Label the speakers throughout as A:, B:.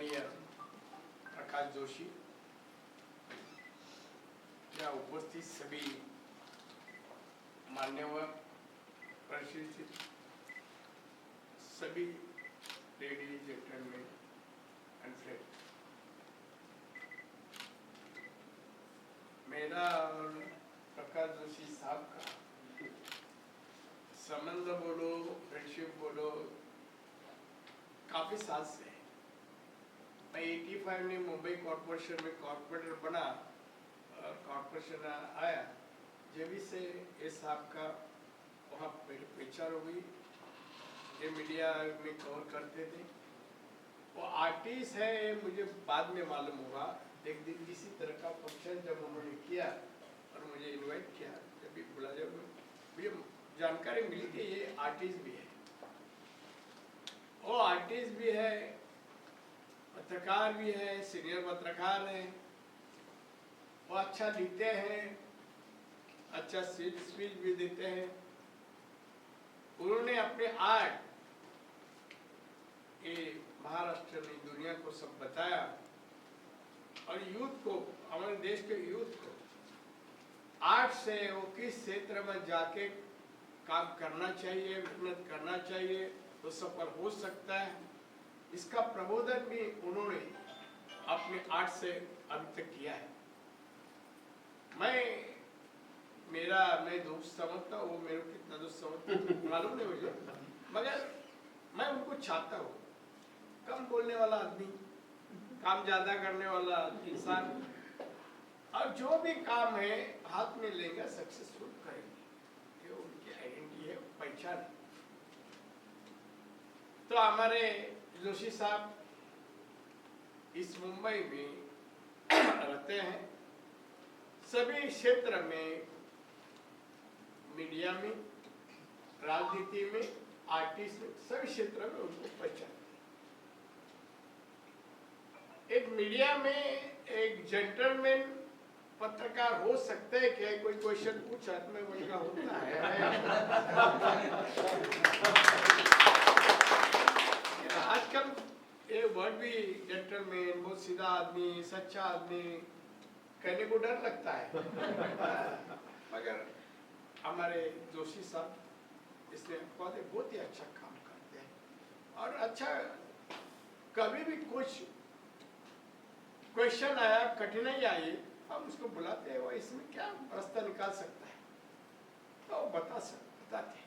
A: आदरणीय प्रकाश जोशी, या उपस्थित सभी मान्यवर, प्रशिक्षित सभी लेडीज, जेंटलमैन एंड फ्रेंड, मेरा और प्रकाश जोशी साहब का संबंध बोलो, फ्रेंडशिप बोलो, काफी साल से है। मैं 85 में मुंबई कॉर्पोरेशन में कॉर्पोरेटर बना और कॉर्पोरेशन आया, जब से ये साहब का वहाँ पहचान हो गई। ये मीडिया में कवर करते थे। वो आर्टिस्ट है, मुझे बाद में मालूम हुआ। एक दिन किसी तरह का फंक्शन जब उन्होंने किया और मुझे इनवाइट किया, जब भी बुला, जब मुझे जानकारी मिली कि ये आर्टिस्ट भी है। वो आर्टिस्ट भी है, पत्रकार भी है, सीनियर पत्रकार है। वो अच्छा लिखते हैं, अच्छा स्पीच भी देते हैं। उन्होंने अपने आर्ट ये महाराष्ट्र में दुनिया को सब बताया और यूथ को, हमारे देश के यूथ को आर्ट से वो किस क्षेत्र में जाके काम करना चाहिए, मेहनत करना चाहिए तो सफल हो सकता है। इसका प्रबोधन भी उन्होंने अपने आर्ट से अभी तक किया है। मैं दोस्त समझता हूँ, वो मेरे को कितना दोस्त समझता मालूम नहीं मुझे, मगर मैं उनको चाहता हूँ। कम बोलने वाला आदमी, काम ज्यादा करने वाला इंसान, और जो भी काम है हाथ में लेगा, सक्सेसफुल करेंगे। ये उनकी आइडेंटिटी है, पहचान है। तो हमारे जोशी साहब इस मुंबई में रहते हैं। सभी क्षेत्र में, मीडिया में, राजनीति में, आर्टिस्ट में, सभी क्षेत्र में उनको पहचान। एक मीडिया में एक जेंटलमैन पत्रकार हो सकते हैं क्या? कोई क्वेश्चन पूछा तो मैं बोलूँगा होता है। आजकल ये वर्ड भी जेंटलमैन, बहुत सीधा आदमी, सच्चा आदमी कहने को डर लगता है। मगर हमारे जोशी साहब इसलिए बहुत ही अच्छा काम करते हैं। और अच्छा, कभी भी कुछ क्वेश्चन आया, कठिनाई आई, हम उसको बुलाते हैं, वो इसमें क्या रास्ता निकाल सकता है तो बताते,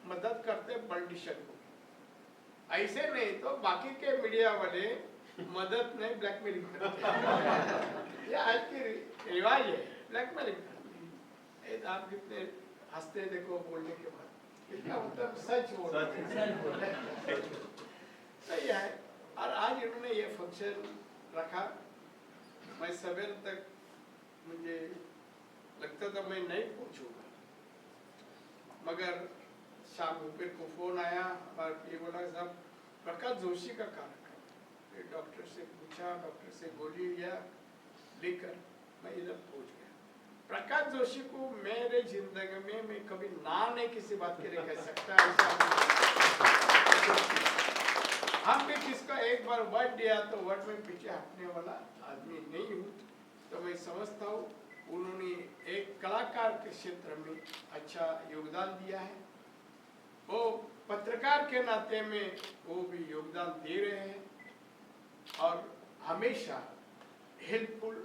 A: मदद करते पॉलिटिशियन को। ऐसे नहीं तो बाकी के मीडिया वाले मदद नहीं, ब्लैकमेलिंग करते हैं। ये आज की रिवाज है, ब्लैकमेलिंग करते हैं। आप कितने हंसते देखो बोलने के बाद, कितना मतलब सच बोल रहे। सही है। और आज इन्होंने ये फंक्शन रखा। मैं सवेर तक, मुझे लगता था मैं नहीं पहुंचूंगा, मगर शाम को फिर को फोन आया और ये बोला साहब प्रकाश जोशी का कार्यक्रम। फिर डॉक्टर से पूछा, डॉक्टर से गोली लिया, लेकर मैं इधर पहुंच गया। प्रकाश जोशी को मेरे जिंदगी में मैं कभी ना नहीं किसी बात के लिए कह सकता। हम भी किसका एक बार वर्ड दिया तो वर्ड में पीछे हटने वाला आदमी नहीं हूँ। तो मैं समझता हूँ उन्होंने एक कलाकार के क्षेत्र में अच्छा योगदान दिया है। वो पत्रकार के नाते में वो भी योगदान दे रहे हैं और हमेशा हेल्पफुल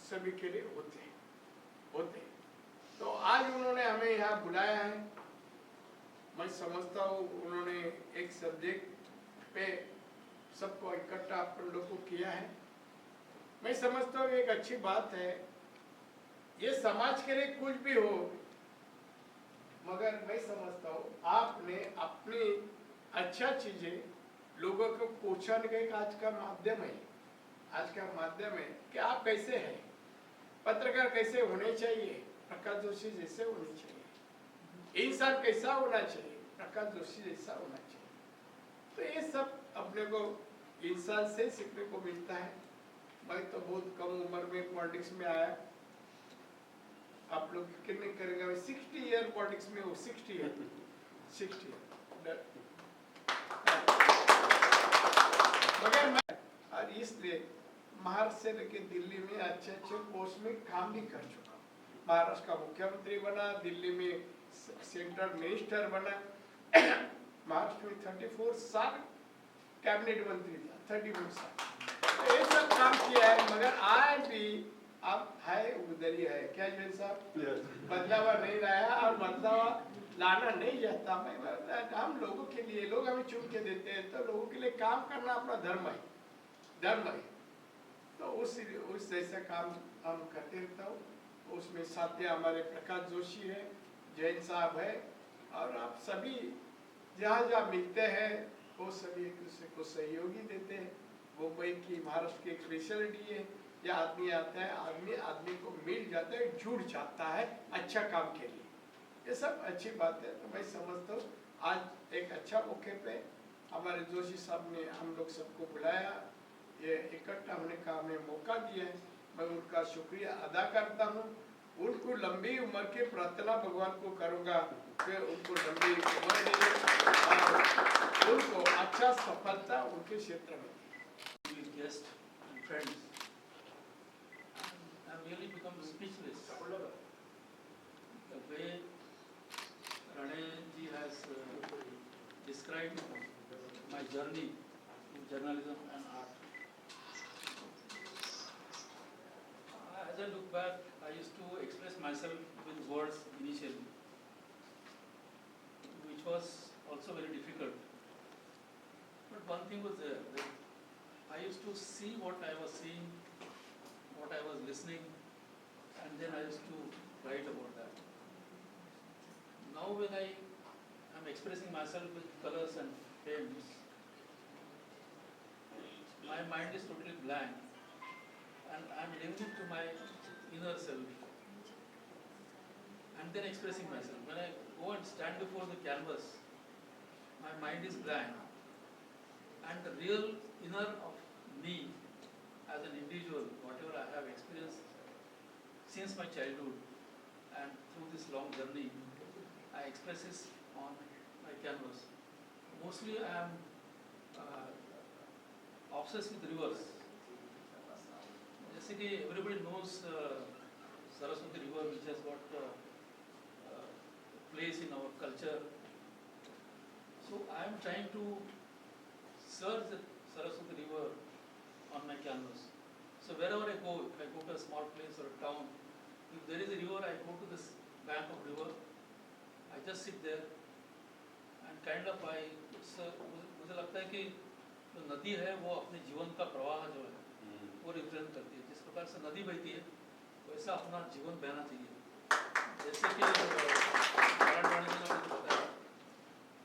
A: सभी के लिए होते। तो आज उन्होंने हमें यहाँ बुलाया है। मैं समझता हूँ उन्होंने एक सब्जेक्ट पे सबको इकट्ठा अपन लोग को किया है। मैं समझता हूँ एक अच्छी बात है। ये समाज के लिए कुछ भी हो, मगर मैं समझता हूँ आपने अपनी अच्छा चीजें लोगों को पहुंचाने का एक आज का माध्यम है। आज का माध्यम है कि आप कैसे हैं, पत्रकार कैसे होने चाहिए, प्रकाश जोशी जैसे होने चाहिए, इंसान कैसा होना चाहिए, प्रकाश जोशी जैसा होना चाहिए। तो ये सब अपने को इंसान से सीखने को मिलता है। मैं तो बहुत कम उम्र में पॉलिटिक्स में आया। आप लोग कितने करेंगे? 60 ईयर पॉलिटिक्स में हो, 60 ईयर। मगर मैं इसलिए महाराष्ट्र से लेकर दिल्ली में अच्छे अच्छे पोस्ट में काम भी कर चुका हूँ। महाराष्ट्र का मुख्यमंत्री बना, दिल्ली में सेंट्रल मिनिस्टर बना, महाराष्ट्र में 34 साल कैबिनेट मंत्री था, 34 साल, तो ये सब काम किया है। मगर आज भी अब है उधर ही है, क्या जैन साहब, बदलावा नहीं लाया और बदलावा लाना नहीं चाहता मैं। हम लोगों के लिए, लोग हमें चुन के देते हैं, तो लोगों के लिए काम करना अपना धर्म है, धर्म है। तो उस जैसा काम हम करते रहता हूँ। उसमें साथी हमारे प्रकाश जोशी है, जैन साहब है, और आप सभी जहाँ जहाँ मिलते हैं वो सभी एक दूसरे को सहयोगी देते हैं। मुंबई की, महाराष्ट्र की एक स्पेशलिटी है, यह आदमी आता है, आदमी को मिल जाता है, जुड़ जाता है अच्छा काम के लिए। ये सब अच्छी बात है। तो मैं समझता हूँ आज एक अच्छा मौके पे हमारे जोशी साहब ने हम लोग सबको बुलाया, ये इकट्ठा होने का हमें मौका दिया है। मैं उनका शुक्रिया अदा करता हूँ। उनको लंबी उम्र की प्रार्थना भगवान को करूँगा कि उनको लंबी उम्र दे और उनको अच्छा सफलता उनके क्षेत्र में।
B: Guests and friends, I have really become speechless. The way Rane ji has described my journey in journalism and art. As I look back, I used to express myself with words initially, which was also very difficult. But one thing was there, that I used to see what I was seeing, what I was listening, and then I used to write about that. Now when I am expressing myself with colors and frames, my mind is totally blank, and I am living to my inner self, and then expressing myself. When I go and stand before the canvas, my mind is blank, and the real inner of me as an individual, whatever I have experienced since my childhood and through this long journey, I express this on my canvas. Mostly I am obsessed with rivers. जैसे कि everybody knows Saraswati river, which has got place in our culture. So I am trying to search the Saraswati river on my canvas. So wherever I go, if I go to a small place or a town, if there is a river, I go to this bank of river. I just sit there and kind of मुझे लगता है कि जो नदी है वो अपने जीवन का प्रवाह जो है वो रिप्रेजेंट करती है। जिस प्रकार से नदी बहती है वैसा अपना जीवन बहना चाहिए। जैसे कि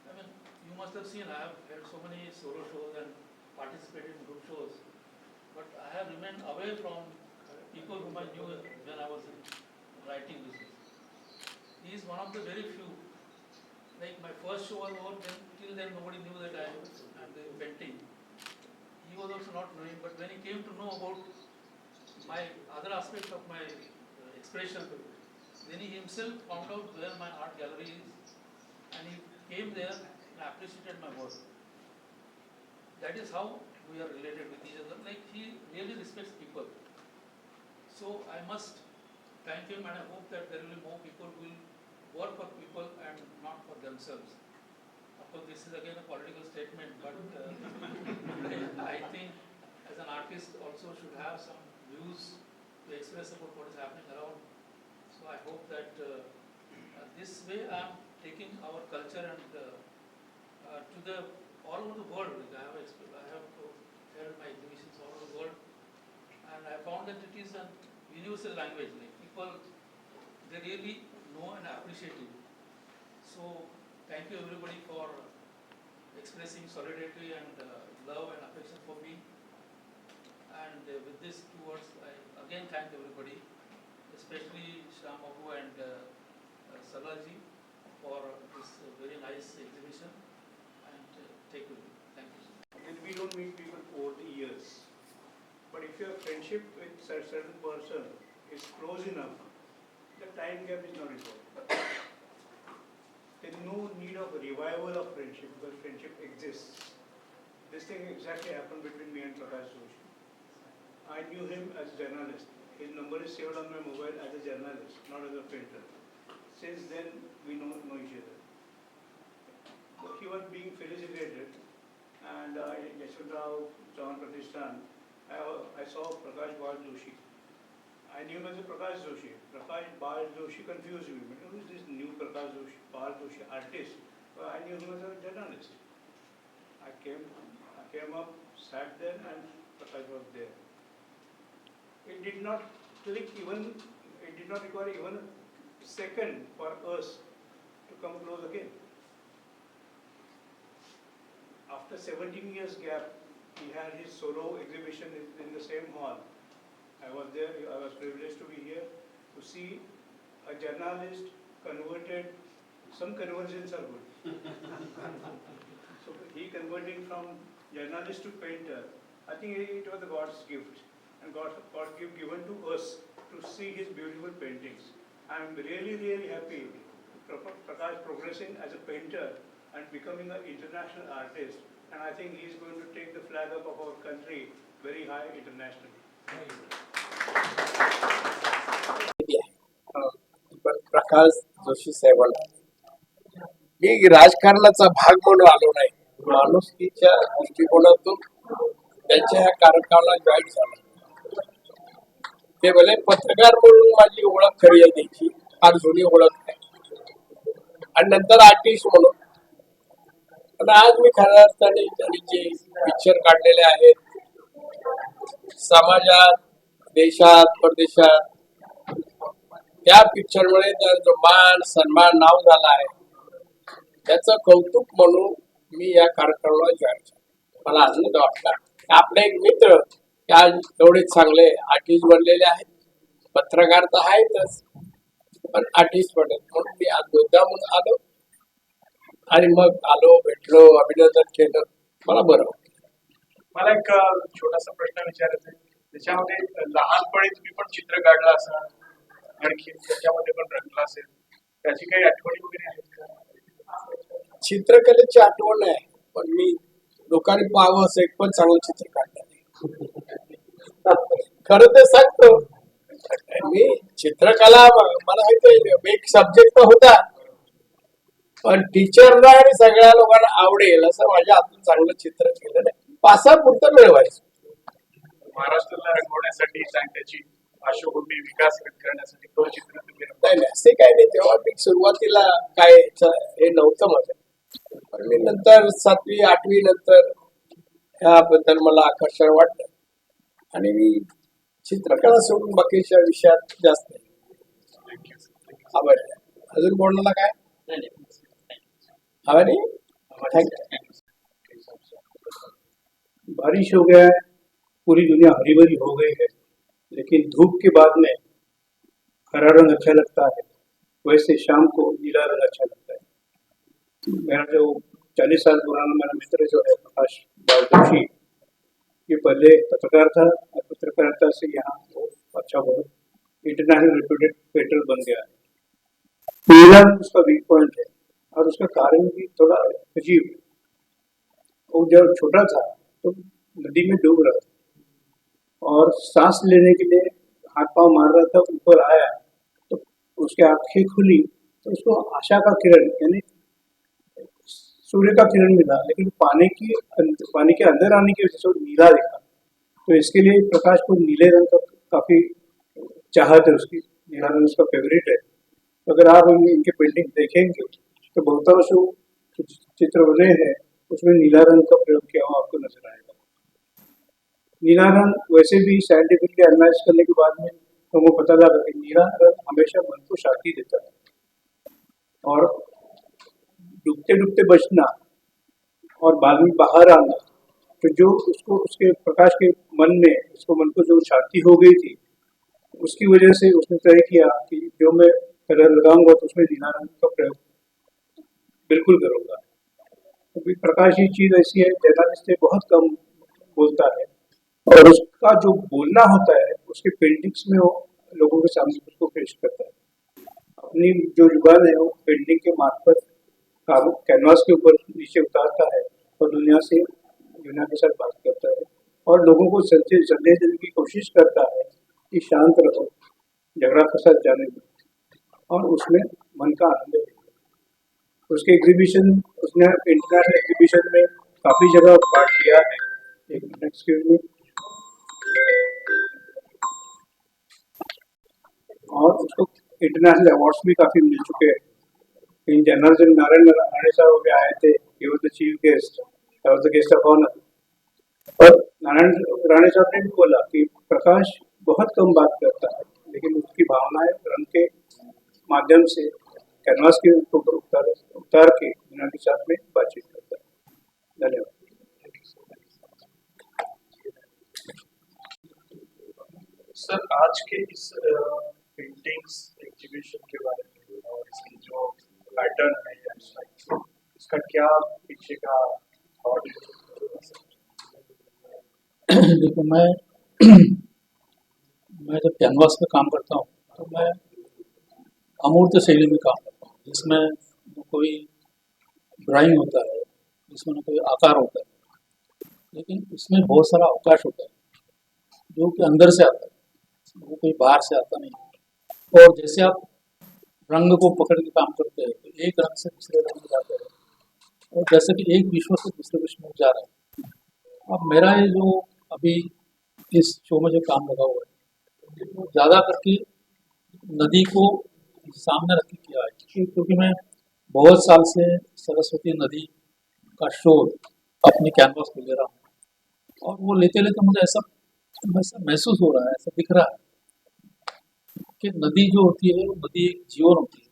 B: I mean, you must have seen, I have had so many solo shows and participated in group shows, but I have remained away from people whom I knew when I was writing this. He is one of the very few. Like my first show was over, till then nobody knew that I am painting. He was also not knowing, but when he came to know about my other aspect of my expression, then he himself found out where my art gallery is, and he came there and appreciated my work. That is how we are related with each other. Like he really respects people. So I must thank him, and I hope that there will be more people who will work for people and not for themselves. Of course, this is again a political statement, but I think as an artist also should have some views to express about what is happening around. So I hope that this way I am taking our culture and to the all over the world. I have held my exhibitions all over the world, and I found that it is a universal language. Like people, they really know and appreciate it. So thank you everybody for expressing solidarity and love and affection for me. And with these two words, I again thank everybody, especially Shyam Babu and Sarlaji for this very nice exhibition. And take with me. Thank you.
C: And we don't meet people over the years. But if your friendship with a certain person is close enough, the time gap is not important. There is no need of a revival of friendship because friendship exists. This thing exactly happened between me and Prakash Joshi. I knew him as a journalist. His number is saved on my mobile as a journalist, not as a painter. Since then, we know each other. But he was being felicitated, and Yashwadrao Chavan Pratishthan, I saw Prakash Bal Joshi. I knew him as a Prakash Joshi. Prakash Bal Joshi confused me. But who is this new Prakash Joshi, Bal Joshi artist? Well, I knew him as a journalist. I came up, sat there, and Prakash was there. It did not click even, it did not require even a second for us to come close again. After 17 years gap, he had his solo exhibition in the same hall. I was there, I was privileged to be here to see a journalist converted, some conversions are good. So he converting from journalist to painter, I think it was God's gift, and God's gift given to us to see his beautiful paintings. I am really, really happy Prakash progressing as a painter and becoming an international artist, and I think he is going to take the flag up of our country very high internationally.
A: पण प्रकाश जोशी साहेबांना मी राजकारणाचा भाग म्हणून आलो नाही, माणुसकीच्या दृष्टिकोनातून त्यांच्या ह्या कार्यक्रमाला जॉईन झालो. ते भले पत्रकार म्हणून माझी ओळख खरी आहे, त्यांची फार जुनी ओळख आहे, आणि नंतर आर्टिस्ट म्हणून. पण आज मी खऱ्या अर्थाने त्यांनी जे पिक्चर काढलेले आहेत समाजात, देशात, परदेशात, त्या पिक्चरमुळे जो मान सन्मान नाव झाला आहे त्याचं कौतुक म्हणून मी या कार्यक्रमाला जॉईन झालो. मला आनंद वाटला. आपले एक मित्र आज एवढे चांगले आर्टिस्ट बनलेले आहेत, पत्रकार तर आहेतच पण आर्टिस्ट पण आहेत, म्हणून मी आज मुद्दामून आलो आणि मग आलो, भेटलो, अभिनंदन केलं, मला बरं वाटलं.
D: मला एक छोटासा प्रश्न विचारायचा आहे. त्याच्यामध्ये लहानपणी तुम्ही पण चित्र काढलं असाल, आणखी त्याच्यामध्ये पण रंगला असेल, त्याची काही आठवणी वगैरे आहेत का?
A: चित्रकलेची आठवण आहे, पण मी लोकांनी पाहावं असं एक पण चांगलं चित्र काढलं नाही. खरं ते सांगतो, मी चित्रकला मला माहिती एक सब्जेक्ट होता, पण टीचरला आणि सगळ्या लोकांना आवडेल असं माझ्या हातून चांगलं चित्र केलं नाही. पासा पुरतं मिळवायचं.
D: महाराष्ट्राला रंगवण्यासाठी त्याची पार्श्वभूमी विकास करण्यासाठी तो चित्र तुम्ही
A: नाही नाही असे काही नाही. तेव्हा मी सुरुवातीला काय हे नव्हतं माझं, पण मी नंतर 7वी 8वी नंतर ह्याबद्दल मला आकर्षण वाटलं आणि मी चित्रकला सोडून बाकीच्या विषयात जास्त आवड आहे. अजून कोणाला काय हवं नाही? थँक्यू.
E: बारिश हो गया है, पूरी दुनिया हरी भरी हो गई है, लेकिन धूप के बाद में हरा रंग अच्छा लगता है, वैसे शाम को नीला रंग अच्छा लगता है. मेरा जो 40 साल पुराना मेरा मित्र जो है प्रकाश बाल जोशी, ये पहले पत्रकार था और पत्रकारिता से यहाँ वो अच्छा बहुत इंटरनेशनल रेप्यूटेड पेंटर बन गया है. नीला रंग उसका वीक पॉइंट है और उसका कारण भी थोड़ा अजीब है. वो जब छोटा था तो नदी में डूब रहा था और सांस लेने के लिए हाथ पांव मार रहा था, ऊपर आया तो उसकी आंखें खुली तो उसको आशा का किरण यानी सूर्य का किरण मिला, लेकिन पानी के अंदर आने की वजह से नीला दिखा. तो इसके लिए प्रकाश को नीले रंग का काफी चाहत है, उसकी नीला रंग उसका फेवरेट है. तो अगर आप इनके पेंटिंग देखेंगे तो बहुतांश चित्र बने हैं उसमें नीला रंग का प्रयोग किया हुआ आपको नजर आएगा. नीला रंग वैसे भी साइंटिफिकली एनालाइज करने के बाद में हमको पता लगा कि नीला रंग हमेशा मन को शांति देता है और डूबते डूबते बचना और बाद में बाहर आना, तो जो उसको उसके प्रकाश के मन को जो शांति हो गई थी उसकी वजह से उसने तय किया कि जो मैं कलर लगाऊंगा तो उसमें नीला रंग का प्रयोग बिल्कुल करूंगा. क्योंकि प्रकाश ये चीज ऐसी है, जर्नलिस्ट से बहुत कम बोलता है और उसका जो बोलना होता है उसके पेंटिंग्स में वो लोगों के सामने उसको पेश करता है. अपनी जो जुबान है वो पेंटिंग के मार्फत कैनवास के ऊपर नीचे उतारता है और दुनिया के साथ बात करता है. और लोगों को संदेश देने की कोशिश करता है कि शांत रहो, झगड़ा फसाद जाने दो और उसमें मन का आनंद लें। उसके एग्जीबिशन, उसने इंटरनेशनल एग्जीबिशन में काफ़ी जगह पार्ट लिया है। एक मिनट, एक्सक्यूज मी। और उसको इंटरनेशनल अवार्ड्स भी काफ़ी मिल चुके हैं। इन जनरल जब नारायण राणे साहब भी आए थे, he was the chief guest, I was the guest of honour. और नारायण राणे साहब ने भी बोला कि प्रकाश बहुत कम बात करता है, लेकिन उसकी भावनाएं रंग के माध्यम से कैनवास के ऊपर उतार के दुनिया के साथ में बातचीत करता है। धन्यवाद।
D: सर, आज के इस पेंटिंग्स एग्जीबिशन के बारे में और इसकी जो पैटर्न है या स्टाइल, इसका क्या पीछे का थॉट है?
B: देखो, मैं जब कैनवास पे काम करता हूँ तो मैं अमूर्त शैली में काम करता हूँ, जिसमें न कोई ड्राइंग होता है, जिसमें न कोई आकार होता है, लेकिन इसमें बहुत सारा अवकाश होता है जो कि अंदर से आता है, वो कोई बाहर से आता नहीं। और जैसे आप रंग को पकड़ के काम करते हैं तो एक रंग से दूसरे रंग में जाते हैं, और जैसे कि एक विश्व से दूसरे विश्व में जा रहा है। अब मेरा ये जो अभी इस शो में जो काम लगा हुआ है, वो ज़्यादा करके नदी को सामने रख के किया है, क्योंकि मैं बहुत साल से सरस्वती नदी का शोध अपने कैनवास पे ले रहा हूँ, और वो लेते लेते मुझे ऐसा महसूस हो रहा है, ऐसा दिख रहा है कि नदी जो होती है वो नदी एक जीवन होती है।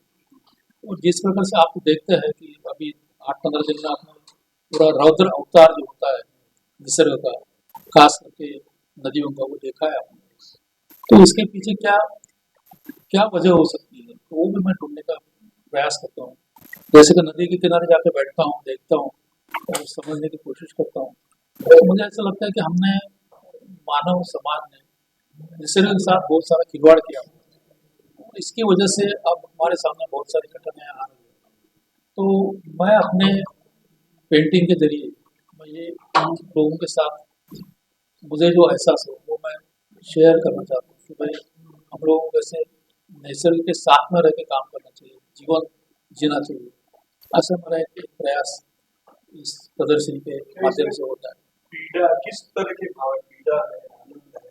B: और जिस प्रकार से आप देखते हैं कि अभी 8-15 दिन में आपने पूरा रौद्र अवतार जो होता है निसर्ग का, खास करके नदियों का, वो देखा है आपने, तो इसके पीछे क्या क्या वजह हो सकती है, तो वो भी मैं ढूंढने का प्रयास करता हूँ। जैसे कि नदी के किनारे जाकर बैठता हूँ, देखता हूँ और समझने की कोशिश करता हूँ। तो मुझे ऐसा लगता है कि हमने, मानव समाज ने निसर्ग के साथ बहुत सारा खिलवाड़ किया, और इसकी वजह से अब हमारे सामने बहुत सारी घटनाएं आ रही हैं। तो मैं अपने पेंटिंग के जरिए मैं ये लोगों के साथ मुझे जो एहसास हो वो मैं शेयर करना चाहता हूँ कि भाई हम लोगों को कैसे नेचर के साथ में रह के काम करना चाहिए, जीवन जीना चाहिए। ऐसा मेरा एक प्रयास इस प्रदर्शनी के माध्यम से होता है।
D: पीड़ा किस तरह के भाव है? पीड़ा है, आनंद है,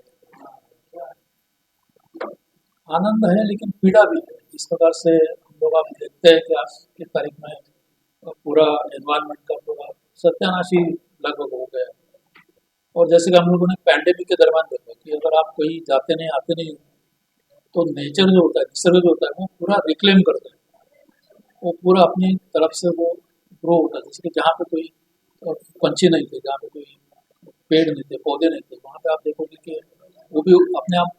D: क्या है?
B: आनंद है लेकिन पीड़ा भी है। इस प्रकार से हम लोग आप देखते हैं कि आज की तारीख में पूरा एनवायरनमेंट का पूरा सत्यानाशी लगभग हो गया है। और जैसे कि हम लोगों ने पैंडेमिक के दरमियान देखा कि अगर आप कहीं जाते नहीं आते नहीं तो नेचर जो होता है, निसर्ग जो होता है, वो पूरा रिक्लेम करता है, वो पूरा अपनी तरफ से वो ग्रो होता है। जैसे कि जहाँ पे कोई पंछी नहीं थे, जहाँ पे कोई पेड़ नहीं थे, पौधे नहीं थे, वहाँ पे आप देखोगे कि वो भी अपने आप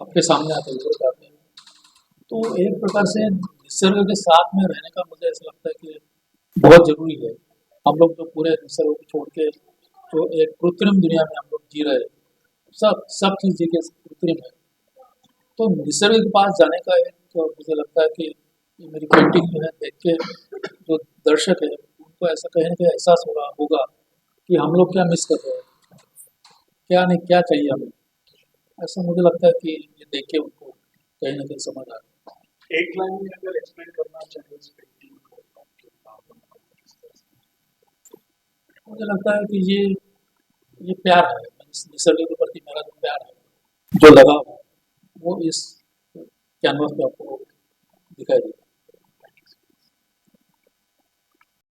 B: आपके सामने आते हुए जाते हैं। तो एक प्रकार से निसर्ग के साथ में रहने का मुझे ऐसा लगता है कि बहुत जरूरी है। हम लोग जो पूरे निसर्ग को छोड़ के जो एक कृत्रिम दुनिया में हम लोग जी रहे हैं, सब चीज़ के कृत्रिम है। तो निसर्ग के पास जाने का एक, तो मुझे लगता है कि ये मेरी पेंटिंग जो है देख के जो दर्शक है उनको ऐसा कहीं ना कहीं एहसास होगा कि हम लोग क्या मिस कर रहे हैं, क्या नहीं, क्या चाहिए हमें। ऐसा मुझे लगता है कि ये देख के उनको कहीं ना कहीं समझ आ रहा है।
D: एक लाइन में अगर एक्सप्लेन करना चाहिए इस पेंटिंग को, आपके भावों को किस तरह से?
B: मुझे लगता है कि ये प्यार है, निसर्ग के प्रति मेरा जो प्यार है, जो लगाव है, वो इस कैनवास पे आपको दिखाई देगा।